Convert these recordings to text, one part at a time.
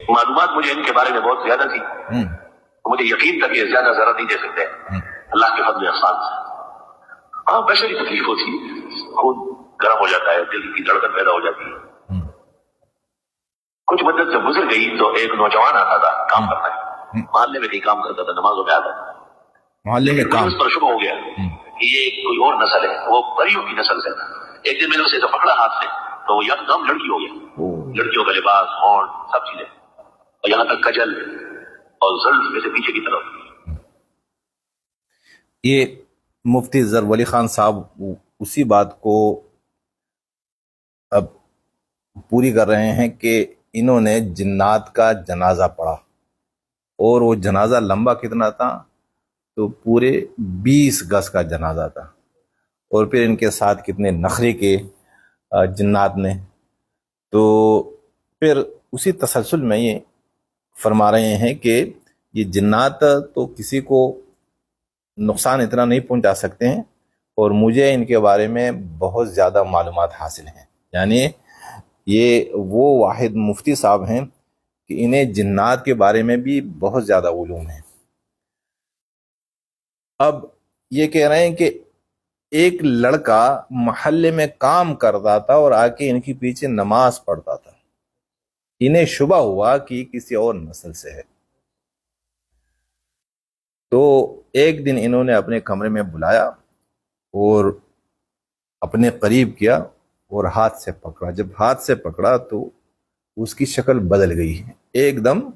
معلومات مجھے ان کے بارے میں بہت زیادہ تھی، مجھے یقین تھا کہ زیادہ ضرر نہیں دے سکتے اللہ کے فضل احسان سے۔ ہاں بشری تکلیف ہوتی ہے، خون گرم ہو جاتا ہے، دل کی دھڑکن پیدا ہو جاتی ہے۔ کچھ مدت جب گزر گئی تو ایک نوجوان آتا تھا کام کرتا ہے، محلے میں کہیں کام کرتا تھا، نمازوں میں آتا تھا، محلے میں کام، اس پر شبہ ہو گیا کہ یہ کوئی اور نسل ہے، وہ پریوں کی نسل سے۔ ایک دن میں نے اسے پکڑا ہاتھ سے تو وہ یکدم لڑکی ہو گیا، لڑکیوں کا لباس، ہارن، سب چیزیں، اور یہاں تک کجل اور زلف میں سے پیچھے کی طرف۔ یہ مفتی ظفر ولی خان صاحب اسی بات کو اب پوری کر رہے ہیں کہ انہوں نے جنات کا جنازہ پڑھا، اور وہ جنازہ لمبا کتنا تھا تو پورے 20 گز کا جنازہ تھا، اور پھر ان کے ساتھ کتنے نخرے کے جنات نے۔ تو پھر اسی تسلسل میں یہ فرما رہے ہیں کہ یہ جنات تو کسی کو نقصان اتنا نہیں پہنچا سکتے ہیں، اور مجھے ان کے بارے میں بہت زیادہ معلومات حاصل ہیں۔ یعنی یہ وہ واحد مفتی صاحب ہیں کہ انہیں جنات کے بارے میں بھی بہت زیادہ علوم ہیں۔ اب یہ کہہ رہے ہیں کہ ایک لڑکا محلے میں کام کرتا تھا اور آ کے ان کے پیچھے نماز پڑھتا تھا، انہیں شبہ ہوا کہ کسی اور نسل سے ہے، تو ایک دن انہوں نے اپنے کمرے میں بلایا اور اپنے قریب کیا اور ہاتھ سے پکڑا۔ جب ہاتھ سے پکڑا تو اس کی شکل بدل گئی، ایک دم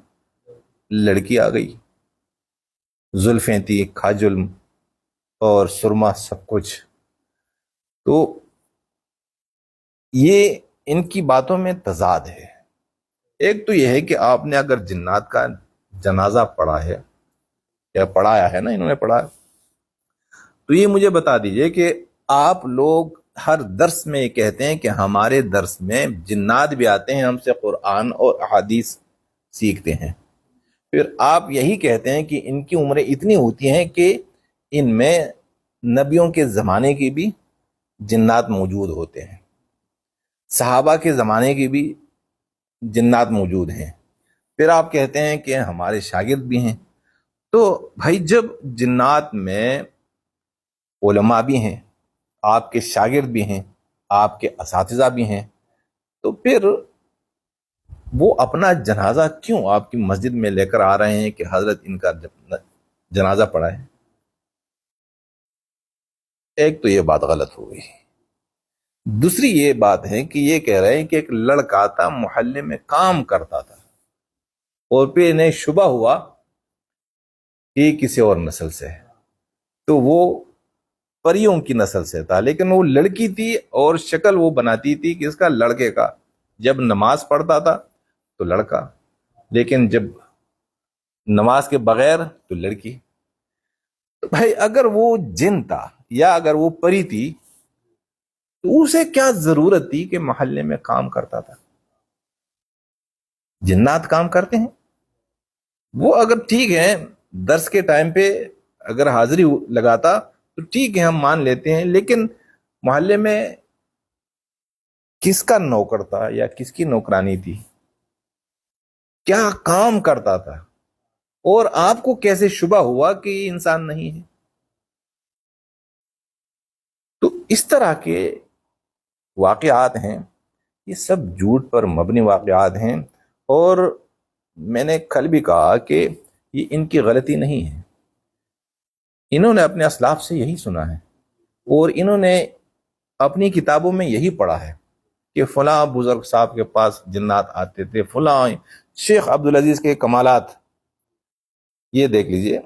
لڑکی آ گئی، زلفیں تھی، کھاجل اور سرما، سب کچھ۔ تو یہ ان کی باتوں میں تضاد ہے۔ ایک تو یہ ہے کہ آپ نے اگر جنات کا جنازہ پڑھا ہے یا پڑھایا ہے نا، انہوں نے پڑھا، تو یہ مجھے بتا دیجئے کہ آپ لوگ ہر درس میں یہ کہتے ہیں کہ ہمارے درس میں جنات بھی آتے ہیں، ہم سے قرآن اور احادیث سیکھتے ہیں، پھر آپ یہی کہتے ہیں کہ ان کی عمریں اتنی ہوتی ہیں کہ ان میں نبیوں کے زمانے کی بھی جنات موجود ہوتے ہیں، صحابہ کے زمانے کی بھی جنات موجود ہیں، پھر آپ کہتے ہیں کہ ہمارے شاگرد بھی ہیں۔ تو بھائی جب جنات میں علماء بھی ہیں، آپ کے شاگرد بھی ہیں، آپ کے اساتذہ بھی ہیں، تو پھر وہ اپنا جنازہ کیوں آپ کی مسجد میں لے کر آ رہے ہیں کہ حضرت ان کا جنازہ پڑھا ہے؟ ایک تو یہ بات غلط ہو گئی۔ دوسری یہ بات ہے کہ یہ کہہ رہے ہیں کہ ایک لڑکا تھا محلے میں کام کرتا تھا، اور پھر انہیں شبہ ہوا کہ کسی اور نسل سے ہے، تو وہ پریوں کی نسل سے تھا، لیکن وہ لڑکی تھی اور شکل وہ بناتی تھی کہ اس کا لڑکے کا، جب نماز پڑھتا تھا تو لڑکا، لیکن جب نماز کے بغیر تو لڑکی۔ تو بھائی اگر وہ جن تھا یا اگر وہ پری تھی تو اسے کیا ضرورت تھی کہ محلے میں کام کرتا تھا؟ جنات کام کرتے ہیں، وہ اگر ٹھیک ہے درس کے ٹائم پہ اگر حاضری لگاتا تو ٹھیک ہے، ہم مان لیتے ہیں، لیکن محلے میں کس کا نوکر تھا یا کس کی نوکرانی تھی، کیا کام کرتا تھا، اور آپ کو کیسے شبہ ہوا کہ یہ انسان نہیں ہے؟ تو اس طرح کے واقعات ہیں، یہ سب جھوٹ پر مبنی واقعات ہیں، اور میں نے کل بھی کہا کہ یہ ان کی غلطی نہیں ہے، انہوں نے اپنے اسلاف سے یہی سنا ہے، اور انہوں نے اپنی کتابوں میں یہی پڑھا ہے کہ فلاں بزرگ صاحب کے پاس جنات آتے تھے، فلاں شیخ عبدالعزیز کے کمالات یہ دیکھ لیجئے،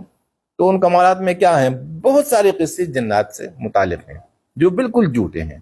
تو ان کمالات میں کیا ہیں؟ بہت سارے قصے جنات سے متعلق ہیں جو بالکل جھوٹے ہیں۔